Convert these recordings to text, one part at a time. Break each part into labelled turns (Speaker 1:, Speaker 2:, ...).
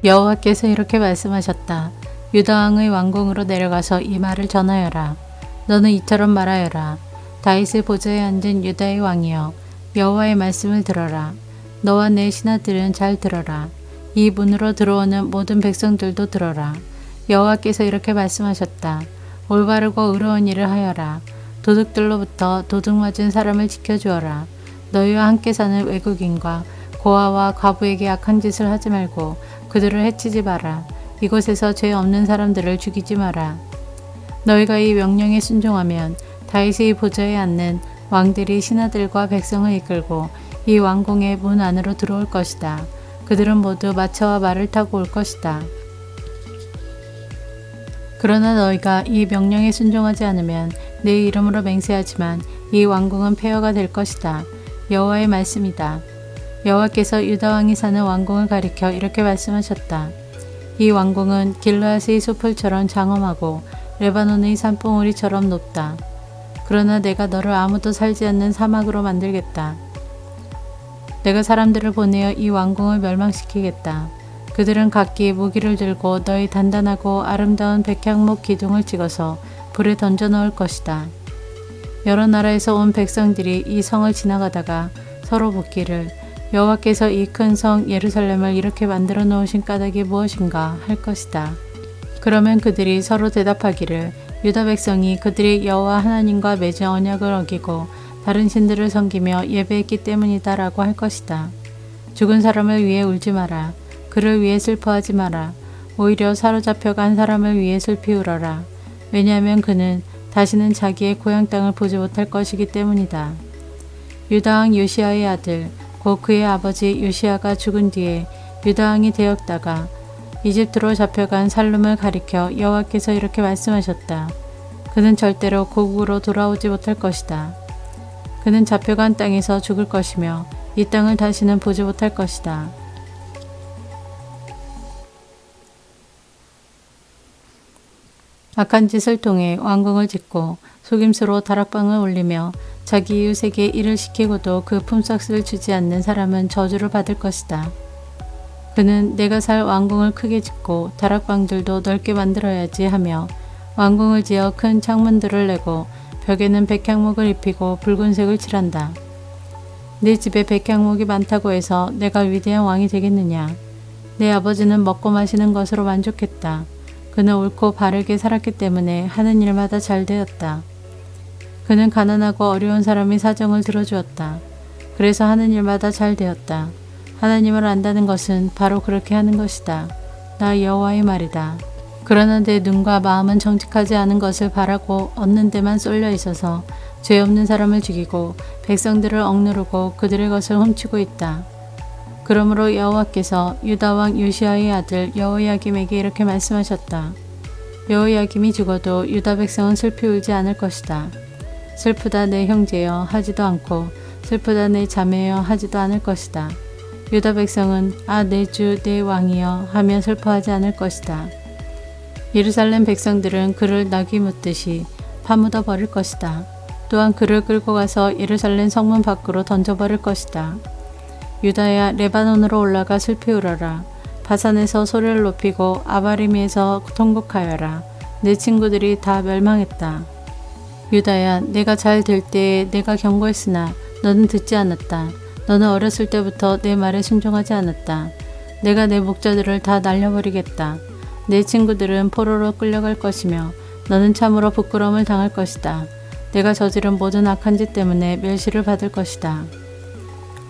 Speaker 1: 여호와께서 이렇게 말씀하셨다. 유다 왕의 왕궁으로 내려가서 이 말을 전하여라. 너는 이처럼 말하여라. 다윗의 보좌에 앉은 유다의 왕이여, 여호와의 말씀을 들어라. 너와 내 신하들은 잘 들어라. 이 문으로 들어오는 모든 백성들도 들어라. 여호와께서 이렇게 말씀하셨다. 올바르고 의로운 일을 하여라. 도둑들로부터 도둑 맞은 사람을 지켜주어라. 너희와 함께 사는 외국인과 고아와 과부에게 악한 짓을 하지 말고 그들을 해치지 마라. 이곳에서 죄 없는 사람들을 죽이지 마라. 너희가 이 명령에 순종하면 다윗의 보좌에 앉는 왕들이 신하들과 백성을 이끌고 이 왕궁의 문 안으로 들어올 것이다. 그들은 모두 마차와 말을 타고 올 것이다. 그러나 너희가 이 명령에 순종하지 않으면 내 이름으로 맹세하지만 이 왕궁은 폐허가 될 것이다. 여호와의 말씀이다. 여호와께서 유다 왕이 사는 왕궁을 가리켜 이렇게 말씀하셨다. 이 왕궁은 길르앗의 숲을처럼 장엄하고 레바논의 산봉우리처럼 높다. 그러나 내가 너를 아무도 살지 않는 사막으로 만들겠다. 내가 사람들을 보내어 이 왕궁을 멸망시키겠다. 그들은 각기 무기를 들고 너희 단단하고 아름다운 백향목 기둥을 찍어서 불에 던져 넣을 것이다. 여러 나라에서 온 백성들이 이 성을 지나가다가 서로 묻기를 여호와께서 이 큰 성 예루살렘을 이렇게 만들어 놓으신 까닭이 무엇인가 할 것이다. 그러면 그들이 서로 대답하기를 유다 백성이 그들이 여호와 하나님과 맺은 언약을 어기고 다른 신들을 섬기며 예배했기 때문이다 라고 할 것이다. 죽은 사람을 위해 울지 마라. 그를 위해 슬퍼하지 마라. 오히려 사로잡혀간 사람을 위해 슬피 울어라. 왜냐하면 그는 다시는 자기의 고향 땅을 보지 못할 것이기 때문이다. 유다 왕 요시아의 아들 곧 그의 아버지 요시아가 죽은 뒤에 유다 왕이 되었다가 이집트로 잡혀간 살룸을 가리켜 여호와께서 이렇게 말씀하셨다. 그는 절대로 고국으로 돌아오지 못할 것이다. 그는 잡혀간 땅에서 죽을 것이며 이 땅을 다시는 보지 못할 것이다. 악한 짓을 통해 왕궁을 짓고 속임수로 다락방을 올리며 자기 이웃에게 일을 시키고도 그 품삯을 주지 않는 사람은 저주를 받을 것이다. 그는 내가 살 왕궁을 크게 짓고 다락방들도 넓게 만들어야지 하며 왕궁을 지어 큰 창문들을 내고 벽에는 백향목을 입히고 붉은색을 칠한다. 내 집에 백향목이 많다고 해서 내가 위대한 왕이 되겠느냐. 내 아버지는 먹고 마시는 것으로 만족했다. 그는 옳고 바르게 살았기 때문에 하는 일마다 잘 되었다. 그는 가난하고 어려운 사람의 사정을 들어주었다. 그래서 하는 일마다 잘 되었다. 하나님을 안다는 것은 바로 그렇게 하는 것이다. 나 여호와의 말이다. 그러나 내 눈과 마음은 정직하지 않은 것을 바라고 얻는 데만 쏠려 있어서 죄 없는 사람을 죽이고 백성들을 억누르고 그들의 것을 훔치고 있다. 그러므로 여호와께서 유다 왕 요시아의 아들 여호야김에게 이렇게 말씀하셨다. 여호야김이 죽어도 유다 백성은 슬피 울지 않을 것이다. 슬프다 내 형제여 하지도 않고 슬프다 내 자매여 하지도 않을 것이다. 유다 백성은 아 내 주 내 왕이여 하며 슬퍼하지 않을 것이다. 예루살렘 백성들은 그를 낙이 묻듯이 파묻어 버릴 것이다. 또한 그를 끌고 가서 예루살렘 성문 밖으로 던져버릴 것이다. 유다야 레바논으로 올라가 슬피 울어라. 바산에서 소리를 높이고 아바림에서 통곡하여라. 내 친구들이 다 멸망했다. 유다야 내가 잘 될 때에 내가 경고했으나 너는 듣지 않았다. 너는 어렸을 때부터 내 말에 순종하지 않았다. 내가 내 목자들을 다 날려버리겠다. 내 친구들은 포로로 끌려갈 것이며 너는 참으로 부끄러움을 당할 것이다. 내가 저지른 모든 악한 짓 때문에 멸시를 받을 것이다.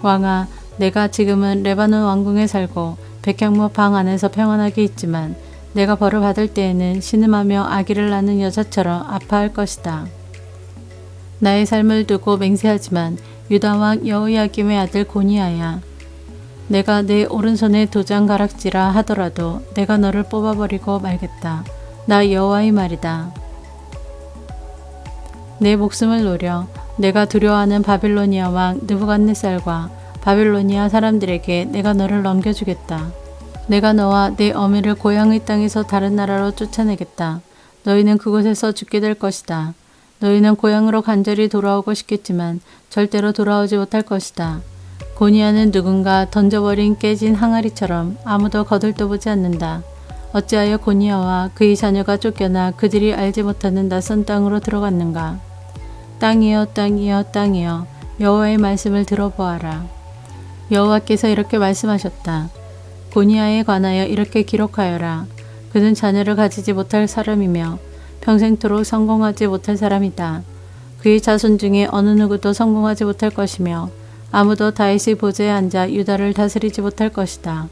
Speaker 1: 왕아 내가 지금은 레바논 왕궁에 살고 백향목 방 안에서 평안하게 있지만 내가 벌을 받을 때에는 신음하며 아기를 낳는 여자처럼 아파할 것이다. 나의 삶을 두고 맹세하지만 유다 왕 여호야김의 아들 고니야야 내가 내 오른손에 도장 가락지라 하더라도 내가 너를 뽑아버리고 말겠다. 나 여호와의 말이다. 내 목숨을 노려 내가 두려워하는 바빌로니아 왕 느부갓네살과 바빌로니아 사람들에게 내가 너를 넘겨주겠다. 내가 너와 내 어미를 고향의 땅에서 다른 나라로 쫓아내겠다. 너희는 그곳에서 죽게 될 것이다. 너희는 고향으로 간절히 돌아오고 싶겠지만 절대로 돌아오지 못할 것이다. 고니아는 누군가 던져버린 깨진 항아리처럼 아무도 거들떠보지 않는다. 어찌하여 고니아와 그의 자녀가 쫓겨나 그들이 알지 못하는 낯선 땅으로 들어갔는가. 땅이여 땅이여 땅이여 여호와의 말씀을 들어보아라. 여호와께서 이렇게 말씀하셨다. 고니아에 관하여 이렇게 기록하여라. 그는 자녀를 가지지 못할 사람이며 평생토록 성공하지 못할 사람이다. 그의 자손 중에 어느 누구도 성공하지 못할 것이며 아무도 다윗의 보좌에 앉아 유다를 다스리지 못할 것이다.